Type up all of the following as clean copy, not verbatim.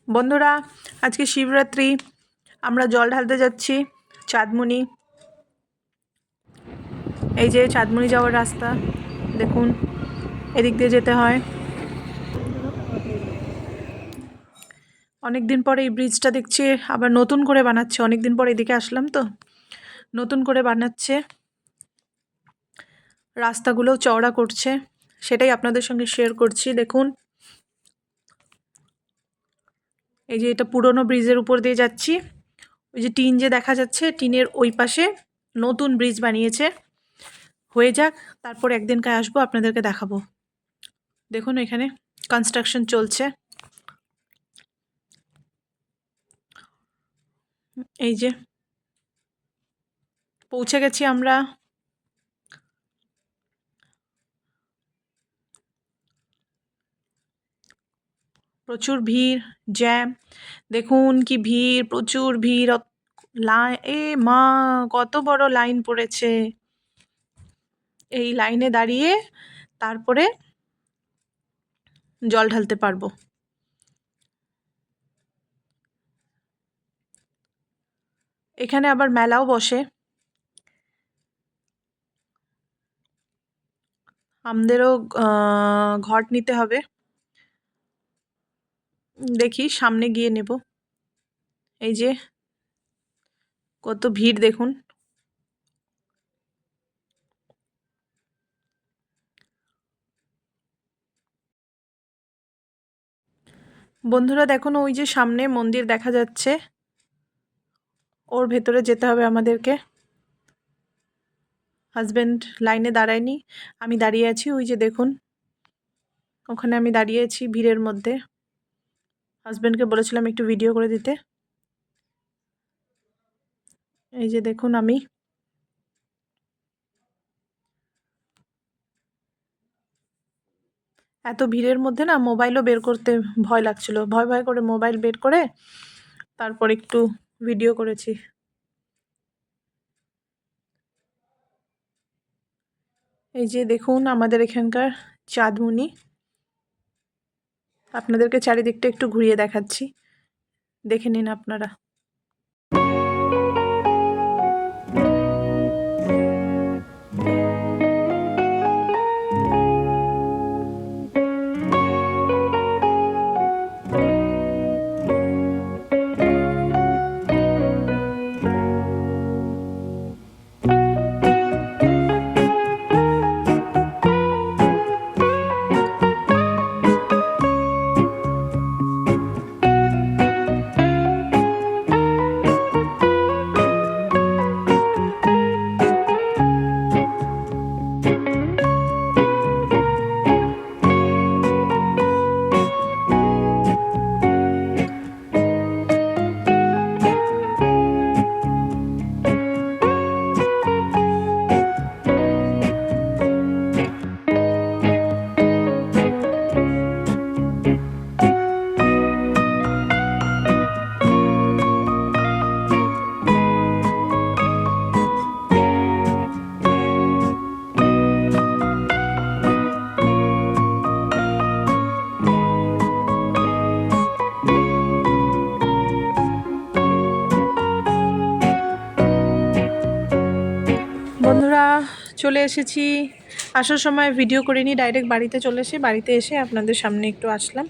বন্ধুরা, আজকে শিবরাত্রি। আমরা জল ঢালতে যাচ্ছি চাঁদমণি। এই যে চাঁদমণি যাওয়ার রাস্তা, দেখুন এদিক দিয়ে যেতে হয়। অনেক দিন পরে এই ব্রিজটা দেখছি আবার নতুন করে বানাচ্ছে। অনেক দিন পরে এদিকে আসলাম তো, নতুন করে বানাচ্ছে, রাস্তাগুলো চওড়া করছে, সেটাই আপনাদের সঙ্গে শেয়ার করছি। দেখুন এই যে এটা পুরনো ব্রিজের উপর দিয়ে যাচ্ছি। ওই যে টিন যে দেখা যাচ্ছে, টিনের ওই পাশে নতুন ব্রিজ বানিয়েছে। হয়ে যাক, তারপর একদিনকার আসবো, আপনাদেরকে দেখাবো। দেখুন এখানে কনস্ট্রাকশন চলছে। এই যে পৌঁছে গেছি আমরা। প্রচুর ভিড়, জ্যাম। দেখুন কি ভিড়, প্রচুর ভিড়। এ মা, কত বড় লাইন পড়েছে। এই লাইনে দাঁড়িয়ে তারপরে জল ঢালতে পারবো। এখানে আবার মেলাও বসে। আমাদেরও ঘট নিতে হবে, দেখি সামনে গিয়ে নেব। এই যে কত ভিড় দেখুন। বন্ধুরা দেখুন, ওই যে সামনে মন্দির দেখা যাচ্ছে, ওর ভেতরে যেতে হবে আমাদেরকে। হাজব্যান্ড লাইনে দাঁড়ায়নি, আমি দাঁড়িয়ে আছি। ওই যে দেখুন, ওখানে আমি দাঁড়িয়ে আছি ভিড়ের মধ্যে। হাজব্যান্ডকে বলেছিলাম একটু ভিডিও করে দিতে। এই যে দেখুন, আমি এত ভিড়ের মধ্যে না মোবাইলও বের করতে ভয় লাগছিল। ভয় ভয় করে মোবাইল বের করে তারপর একটু ভিডিও করেছি। এই যে দেখুন আমাদের এখানকার চাঁদমণি। আপনাদেরকে চারিদিকটা একটু ঘুরিয়ে দেখাচ্ছি, দেখে নিন আপনারা। বন্ধুরা চলে এসেছি। আসার সময় ভিডিও করিনি, ডাইরেক্ট বাড়িতে চলে এসে বাড়িতে এসে আপনাদের সামনে একটু আসলাম।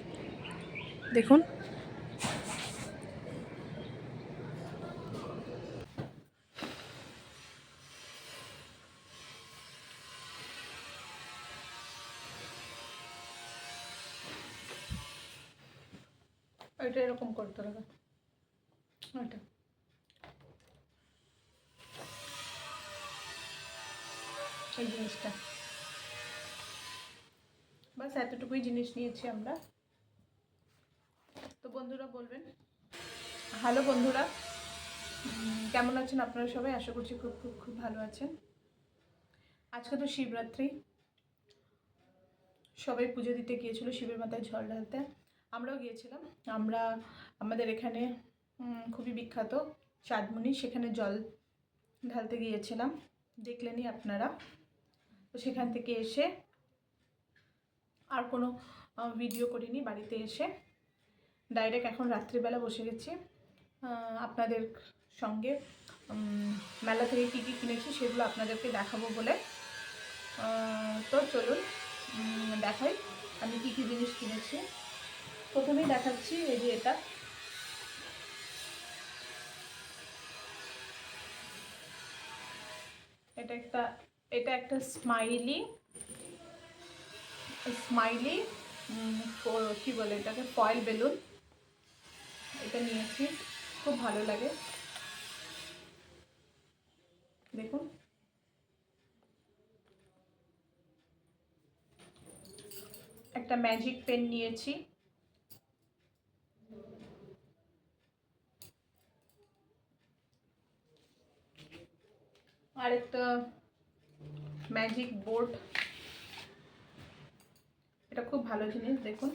দেখুন এটা এরকম করতে হবে, ওইটা এই জিনিসটা, বাস এতটুকুই জিনিস নিয়েছি আমরা। তো বন্ধুরা বলবেন, হ্যালো বন্ধুরা, কেমন আছেন আপনারা সবাই? আশা করছি খুব খুব খুব ভালো আছেন। আজকে তো শিবরাত্রি, সবাই পুজো দিতে গিয়েছিল, শিবের মাথায় জল ঢালতে। আমরাও গিয়েছিলাম। আমরা আমাদের এখানে খুবই বিখ্যাত চাঁদমণি, সেখানে জল ঢালতে গিয়েছিলাম, দেখলেনই আপনারা। তো সেখান থেকে এসে আর কোনো ভিডিও করিনি, বাড়িতে এসে ডাইরেক্ট এখন রাত্রিবেলা বসে গেছি আপনাদের সঙ্গে মেলা থেকে কী কী কিনেছি সেগুলো আপনাদেরকে দেখাবো বলে। তো চলুন দেখাই আমি কী কী জিনিস কিনেছি। প্রথমেই দেখাচ্ছি এই যে এটা একটা স্মাইলি কি বলে এটাকে, ফয়েল বেলুন। এটা নিয়েছি, খুব ভালো লাগে। দেখুন একটা ম্যাজিক পেন নিয়েছি, আর একটা ম্যাজিক বোর্ড। এটা খুব ভালো জিনিস। দেখুন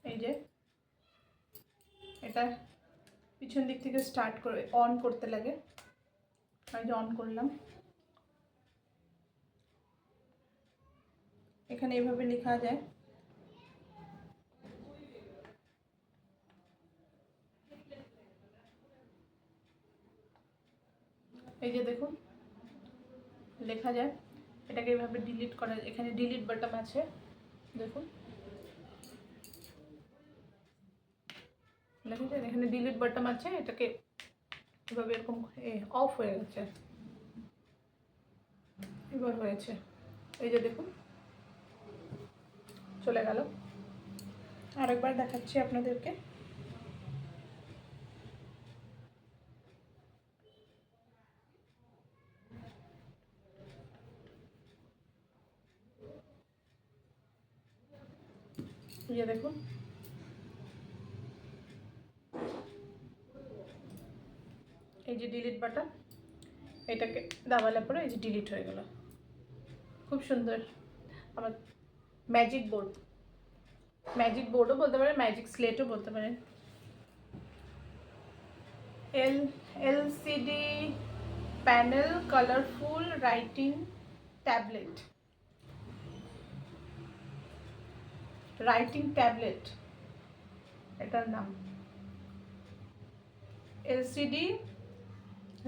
এই যে এটা পিছন দিক থেকে স্টার্ট করে অন করতে লাগে, এই যে অন করলাম। এখানে এভাবে লেখা যায়। এই যে দেখুন লেখা যায়, এটাকে এভাবে ডিলিট করা, এখানে ডিলিট বাটন আছে। দেখুন লেখা যায়, এখানে ডিলিট বাটন আছে। এটাকে এভাবে এরকম অফ হয়ে গেছে, এবার হয়েছে। এই যে দেখুন চলে গেল। আরেকবার দেখাচ্ছি আপনাদেরকে। এই যে দেখুন এই যে ডিলিট বাটন, এটাকে দাবালে পরে এই যে ডিলিট হয়ে গেল। খুব সুন্দর। আমার ম্যাজিক বোর্ডও বলতে পারেন, ম্যাজিক স্লেটও বলতে পারেন। LCD panel colourful writing tablet, এটার নাম এলসিডি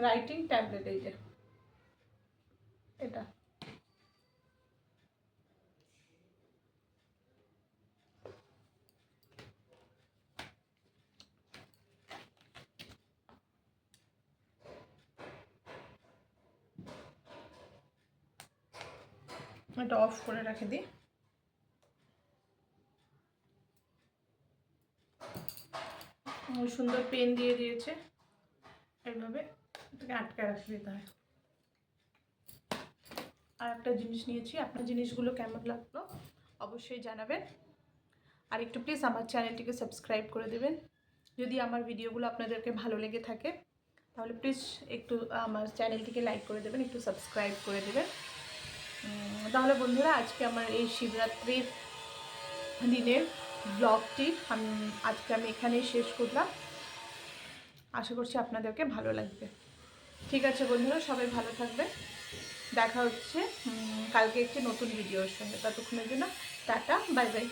রাইটিং ট্যাবলেট। এই যে এটা এটা অফ করে রেখে দিই। সুন্দর পেন দিয়ে দিয়েছে, এইভাবে এটাকে আটকে রাখতে দিতে হয়। আর একটা জিনিস নিয়েছি, আপনার জিনিসগুলো কেমন লাগলো অবশ্যই জানাবেন। আর একটু প্লিজ আমার চ্যানেলটিকে সাবস্ক্রাইব করে দেবেন। যদি আমার ভিডিওগুলো আপনাদেরকে ভালো লেগে থাকে তাহলে প্লিজ একটু আমার চ্যানেলটিকে লাইক করে দেবেন, একটু সাবস্ক্রাইব করে দেবেন। তাহলে বন্ধুরা আজকে আমার এই শিবরাত্রির দিনের ব্লগটি আজকে আমি এখানেই শেষ করলাম। আশা করছি আপনাদেরকে ভালো লাগবে। ঠিক আছে বন্ধুরা, সবাই ভালো থাকবে। দেখা হচ্ছে কালকে একটি নতুন ভিডিওর সঙ্গে। ততক্ষণের জন্য টাটা, বাই বাই।